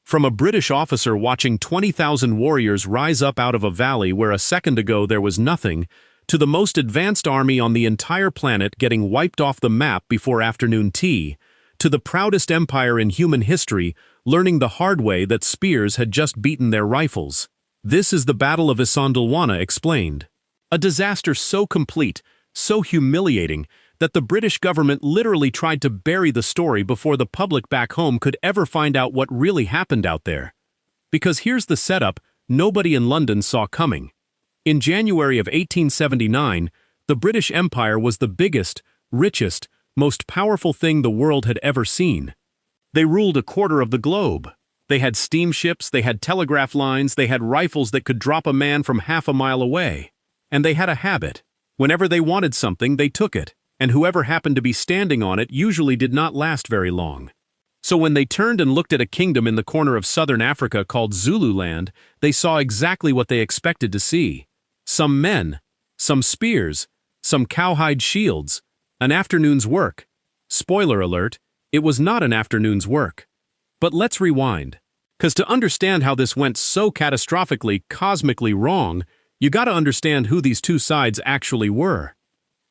From a British officer watching 20,000 warriors rise up out of a valley where a second ago there was nothing, to the most advanced army on the entire planet getting wiped off the map before afternoon tea, to the proudest empire in human history learning the hard way that spears had just beaten their rifles. This is the Battle of Isandlwana explained. A disaster so complete, so humiliating, that the British government literally tried to bury the story before the public back home could ever find out what really happened out there. Because here's the setup nobody in London saw coming. In January of 1879, the British Empire was the biggest, richest, most powerful thing the world had ever seen. They ruled a quarter of the globe. They had steamships, they had telegraph lines, they had rifles that could drop a man from half a mile away. And they had a habit. Whenever they wanted something, they took it. And whoever happened to be standing on it usually did not last very long. So when they turned and looked at a kingdom in the corner of southern Africa called Zululand, they saw exactly what they expected to see. Some men, some spears, some cowhide shields, an afternoon's work. Spoiler alert, it was not an afternoon's work. But let's rewind. 'Cause to understand how this went so catastrophically, cosmically wrong, you gotta understand who these two sides actually were.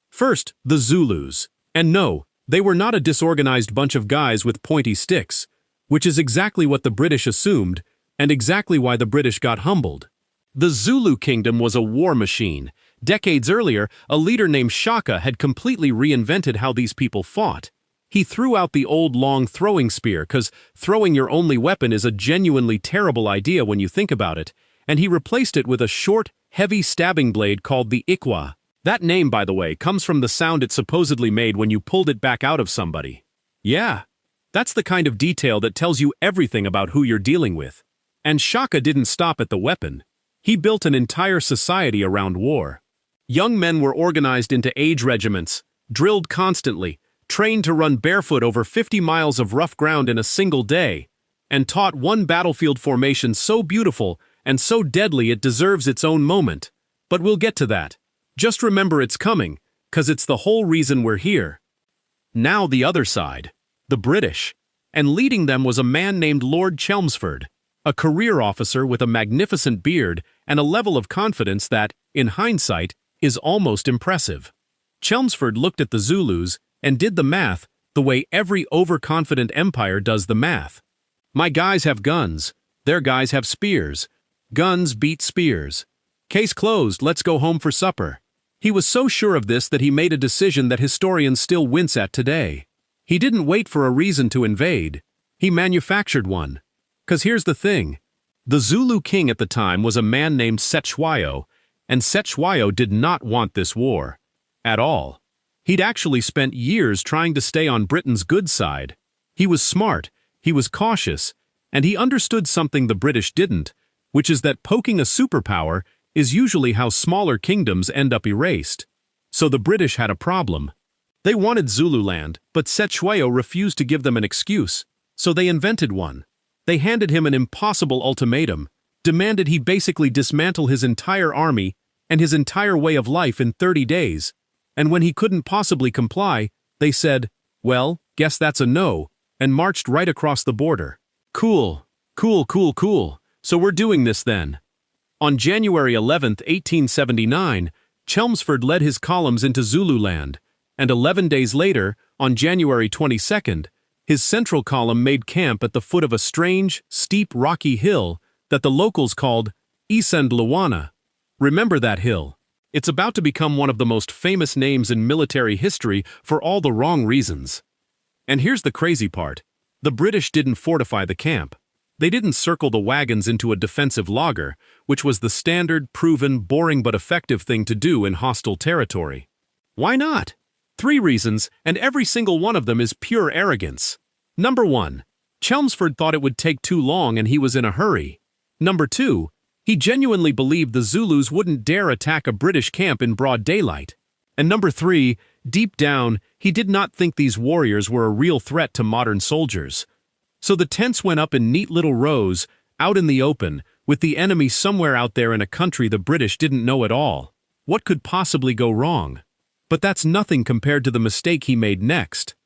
First, the Zulus. And no, they were not a disorganized bunch of guys with pointy sticks, which is exactly what the British assumed, and exactly why the British got humbled. The Zulu Kingdom was a war machine. Decades earlier, a leader named Shaka had completely reinvented how these people fought. He threw out the old long throwing spear, 'cause throwing your only weapon is a genuinely terrible idea when you think about it, and he replaced it with a short, heavy stabbing blade called the ikwa. That name, by the way, comes from the sound it supposedly made when you pulled it back out of somebody. Yeah, that's the kind of detail that tells you everything about who you're dealing with. And Shaka didn't stop at the weapon. He built an entire society around war. Young men were organized into age regiments, drilled constantly, trained to run barefoot over 50 miles of rough ground in a single day, and taught one battlefield formation so beautiful and so deadly it deserves its own moment. But we'll get to that. Just remember it's coming, 'cause it's the whole reason we're here. Now the other side, the British, and leading them was a man named Lord Chelmsford, a career officer with a magnificent beard and a level of confidence that, in hindsight, is almost impressive. Chelmsford looked at the Zulus and did the math the way every overconfident empire does the math. My guys have guns, their guys have spears. Guns beat spears. Case closed, let's go home for supper. He was so sure of this that he made a decision that historians still wince at today. He didn't wait for a reason to invade. He manufactured one. 'Cause here's the thing. The Zulu king at the time was a man named Cetshwayo, and Cetshwayo did not want this war. At all. He'd actually spent years trying to stay on Britain's good side. He was smart, he was cautious, and he understood something the British didn't, which is that poking a superpower is usually how smaller kingdoms end up erased. So the British had a problem. They wanted Zululand, but Cetshwayo refused to give them an excuse, so they invented one. They handed him an impossible ultimatum, demanded he basically dismantle his entire army and his entire way of life in 30 days, and when he couldn't possibly comply, they said, well, guess that's a no, and marched right across the border. Cool, so we're doing this then. On January 11, 1879, Chelmsford led his columns into Zululand, and 11 days later, on January 22nd, his central column made camp at the foot of a strange, steep, rocky hill that the locals called Isandlwana. Remember that hill. It's about to become one of the most famous names in military history for all the wrong reasons. And here's the crazy part. The British didn't fortify the camp. They didn't circle the wagons into a defensive laager, which was the standard, proven, boring but effective thing to do in hostile territory. Why not? 3 reasons, and every single one of them is pure arrogance. Number 1. Chelmsford thought it would take too long and he was in a hurry. Number 2. He genuinely believed the Zulus wouldn't dare attack a British camp in broad daylight. And number 3, deep down, he did not think these warriors were a real threat to modern soldiers. So the tents went up in neat little rows, out in the open, with the enemy somewhere out there in a country the British didn't know at all. What could possibly go wrong? But that's nothing compared to the mistake he made next.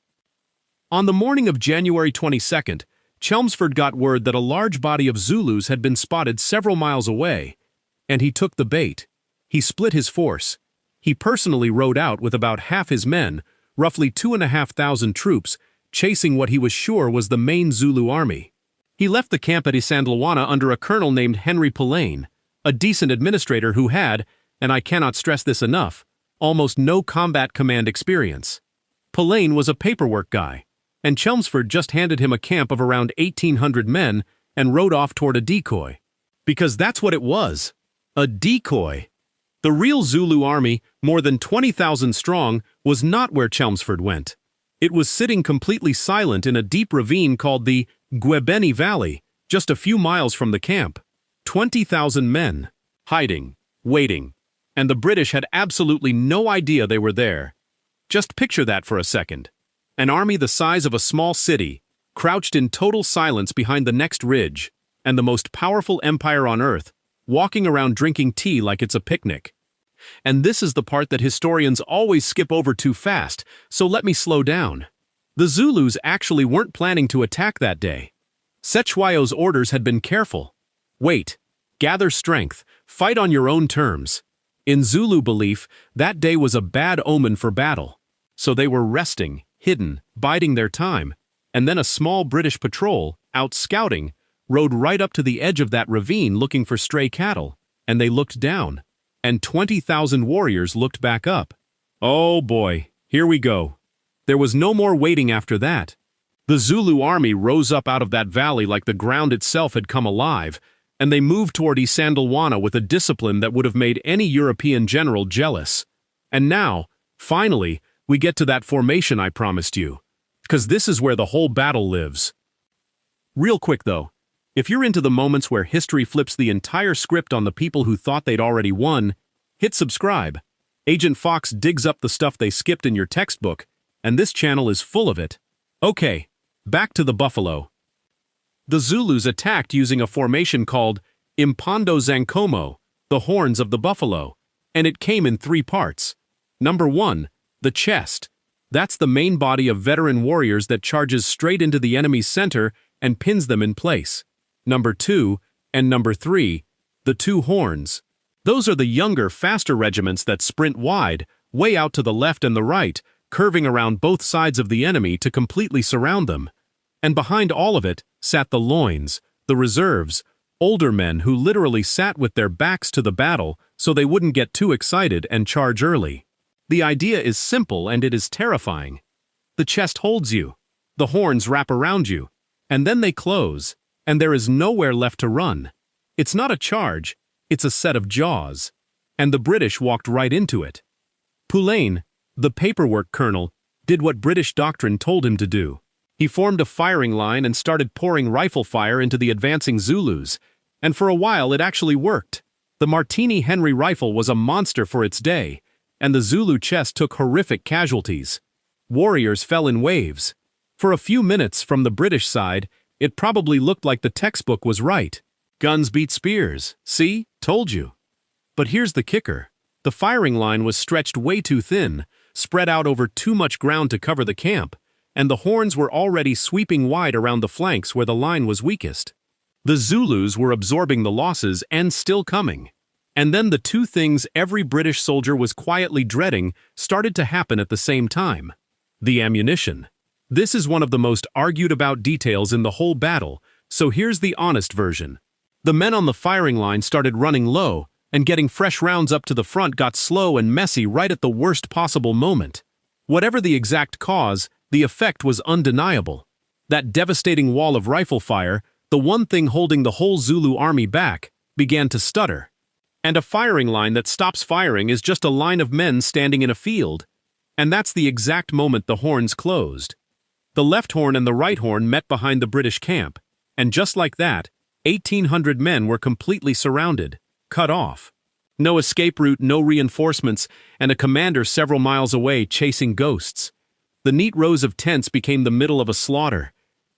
On the morning of January 22nd, Chelmsford got word that a large body of Zulus had been spotted several miles away, and he took the bait. He split his force. He personally rode out with about half his men, roughly 2,500 troops, chasing what he was sure was the main Zulu army. He left the camp at Isandlwana under a colonel named Henry Pulane, a decent administrator who had, and I cannot stress this enough, almost no combat command experience. Pulane was a paperwork guy, and Chelmsford just handed him a camp of around 1,800 men and rode off toward a decoy. Because that's what it was. A decoy. The real Zulu army, more than 20,000 strong, was not where Chelmsford went. It was sitting completely silent in a deep ravine called the Gwebeni Valley, just a few miles from the camp. 20,000 men, hiding, waiting, and the British had absolutely no idea they were there. Just picture that for a second. An army the size of a small city, crouched in total silence behind the next ridge, and the most powerful empire on earth, walking around drinking tea like it's a picnic. And this is the part that historians always skip over too fast, so let me slow down. The Zulus actually weren't planning to attack that day. Cetshwayo's orders had been careful. Wait, gather strength, fight on your own terms. In Zulu belief, that day was a bad omen for battle. So they were resting, hidden, biding their time, and then a small British patrol, out scouting, rode right up to the edge of that ravine looking for stray cattle, and they looked down, and 20,000 warriors looked back up. Oh boy, here we go. There was no more waiting after that. The Zulu army rose up out of that valley like the ground itself had come alive, and they moved toward Isandlwana with a discipline that would have made any European general jealous. And now, finally, we get to that formation I promised you, because this is where the whole battle lives. Real quick though, if you're into the moments where history flips the entire script on the people who thought they'd already won, hit subscribe. Agent Fox digs up the stuff they skipped in your textbook, and this channel is full of it. Okay, back to the buffalo. The Zulus attacked using a formation called Impondo Zankomo, the horns of the buffalo, and it came in 3 parts. Number 1, the chest. That's the main body of veteran warriors that charges straight into the enemy's center and pins them in place. Number 2, and number 3, the 2 horns. Those are the younger, faster regiments that sprint wide, way out to the left and the right, curving around both sides of the enemy to completely surround them. And behind all of it sat the loins, the reserves, older men who literally sat with their backs to the battle so they wouldn't get too excited and charge early. The idea is simple and it is terrifying. The chest holds you, the horns wrap around you, and then they close, and there is nowhere left to run. It's not a charge, it's a set of jaws. And the British walked right into it. Pulane, the paperwork colonel, did what British doctrine told him to do. He formed a firing line and started pouring rifle fire into the advancing Zulus, and for a while it actually worked. The Martini Henry rifle was a monster for its day, and the Zulu chest took horrific casualties. Warriors fell in waves. For a few minutes from the British side, it probably looked like the textbook was right. Guns beat spears, see? Told you. But here's the kicker. The firing line was stretched way too thin, spread out over too much ground to cover the camp, and the horns were already sweeping wide around the flanks where the line was weakest. The Zulus were absorbing the losses and still coming. And then the 2 things every British soldier was quietly dreading started to happen at the same time. The ammunition. This is one of the most argued about details in the whole battle, so here's the honest version. The men on the firing line started running low, and getting fresh rounds up to the front got slow and messy right at the worst possible moment. Whatever the exact cause, the effect was undeniable. That devastating wall of rifle fire, the one thing holding the whole Zulu army back, began to stutter. And a firing line that stops firing is just a line of men standing in a field. And that's the exact moment the horns closed. The left horn and the right horn met behind the British camp, and just like that, 1,800 men were completely surrounded, cut off. No escape route, no reinforcements, and a commander several miles away chasing ghosts. The neat rows of tents became the middle of a slaughter.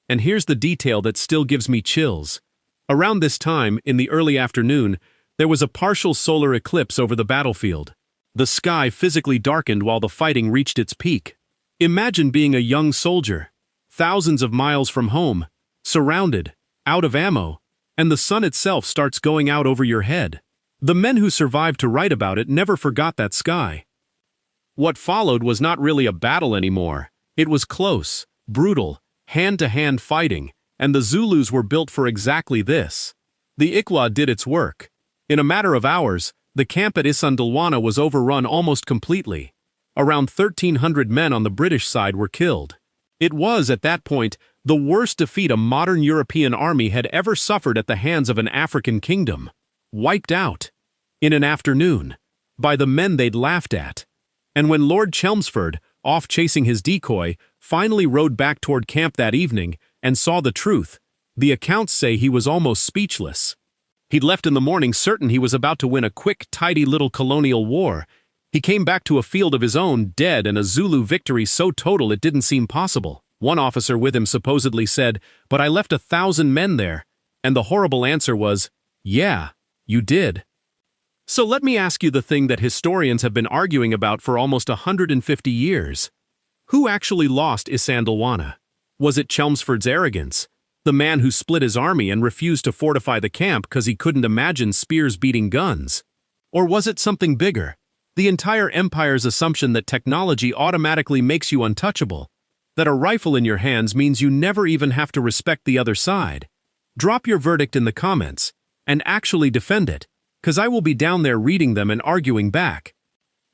And here's the detail that still gives me chills. Around this time, in the early afternoon, there was a partial solar eclipse over the battlefield. The sky physically darkened while the fighting reached its peak. Imagine being a young soldier, thousands of miles from home, surrounded, out of ammo, and the sun itself starts going out over your head. The men who survived to write about it never forgot that sky. What followed was not really a battle anymore. It was close, brutal, hand-to-hand fighting, and the Zulus were built for exactly this. The Ikwa did its work. In a matter of hours, the camp at Isandlwana was overrun almost completely. Around 1,300 men on the British side were killed. It was, at that point, the worst defeat a modern European army had ever suffered at the hands of an African kingdom. Wiped out. In an afternoon. By the men they'd laughed at. And when Lord Chelmsford, off chasing his decoy, finally rode back toward camp that evening and saw the truth, the accounts say he was almost speechless. He'd left in the morning certain he was about to win a quick, tidy little colonial war. He came back to a field of his own, dead, and a Zulu victory so total it didn't seem possible. One officer with him supposedly said, "But I left 1,000 men there." And the horrible answer was, "Yeah, you did." So let me ask you the thing that historians have been arguing about for almost 150 years. Who actually lost Isandlwana? Was it Chelmsford's arrogance? The man who split his army and refused to fortify the camp because he couldn't imagine spears beating guns? Or was it something bigger? The entire empire's assumption that technology automatically makes you untouchable, that a rifle in your hands means you never even have to respect the other side. Drop your verdict in the comments, and actually defend it, because I will be down there reading them and arguing back.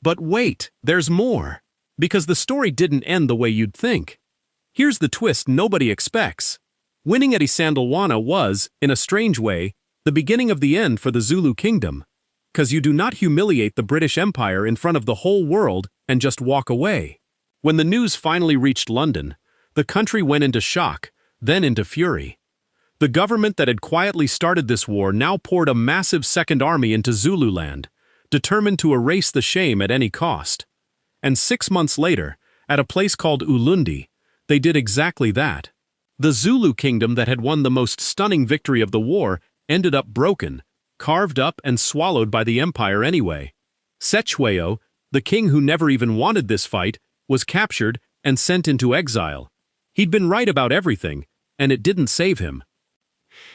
But wait, there's more. Because the story didn't end the way you'd think. Here's the twist nobody expects. Winning at Isandlwana was, in a strange way, the beginning of the end for the Zulu Kingdom. Because you do not humiliate the British Empire in front of the whole world and just walk away. When the news finally reached London, the country went into shock, then into fury. The government that had quietly started this war now poured a massive second army into Zululand, determined to erase the shame at any cost. And 6 months later, at a place called Ulundi, they did exactly that. The Zulu Kingdom that had won the most stunning victory of the war ended up broken, carved up and swallowed by the empire anyway. Cetshwayo, the king who never even wanted this fight, was captured and sent into exile. He'd been right about everything, and it didn't save him.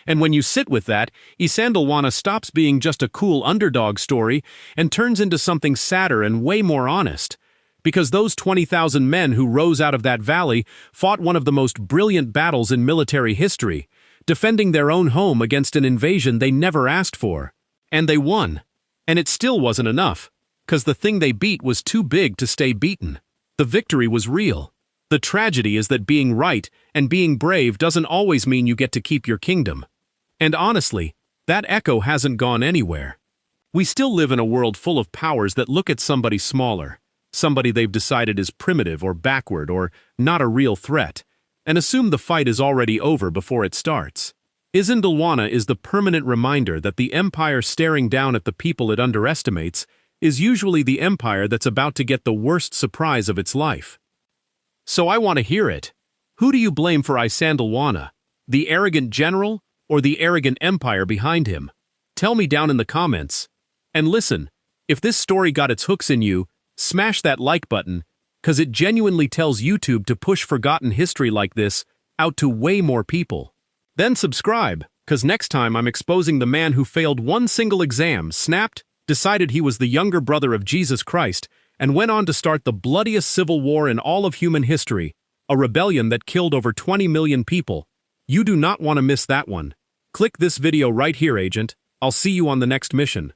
And when you sit with that, Isandlwana stops being just a cool underdog story and turns into something sadder and way more honest. Because those 20,000 men who rose out of that valley fought one of the most brilliant battles in military history, defending their own home against an invasion they never asked for. And they won. And it still wasn't enough, because the thing they beat was too big to stay beaten. The victory was real. The tragedy is that being right and being brave doesn't always mean you get to keep your kingdom. And honestly, that echo hasn't gone anywhere. We still live in a world full of powers that look at somebody smaller, somebody they've decided is primitive or backward or not a real threat, and assume the fight is already over before it starts. Isandlwana is the permanent reminder that the empire staring down at the people it underestimates is usually the empire that's about to get the worst surprise of its life. So I want to hear it. Who do you blame for Isandlwana? The arrogant general or the arrogant empire behind him? Tell me down in the comments. And listen, if this story got its hooks in you, smash that like button, because it genuinely tells YouTube to push forgotten history like this out to way more people. Then subscribe, because next time I'm exposing the man who failed one single exam, snapped, decided he was the younger brother of Jesus Christ, and went on to start the bloodiest civil war in all of human history, a rebellion that killed over 20 million people. You do not want to miss that one. Click this video right here, Agent. I'll see you on the next mission.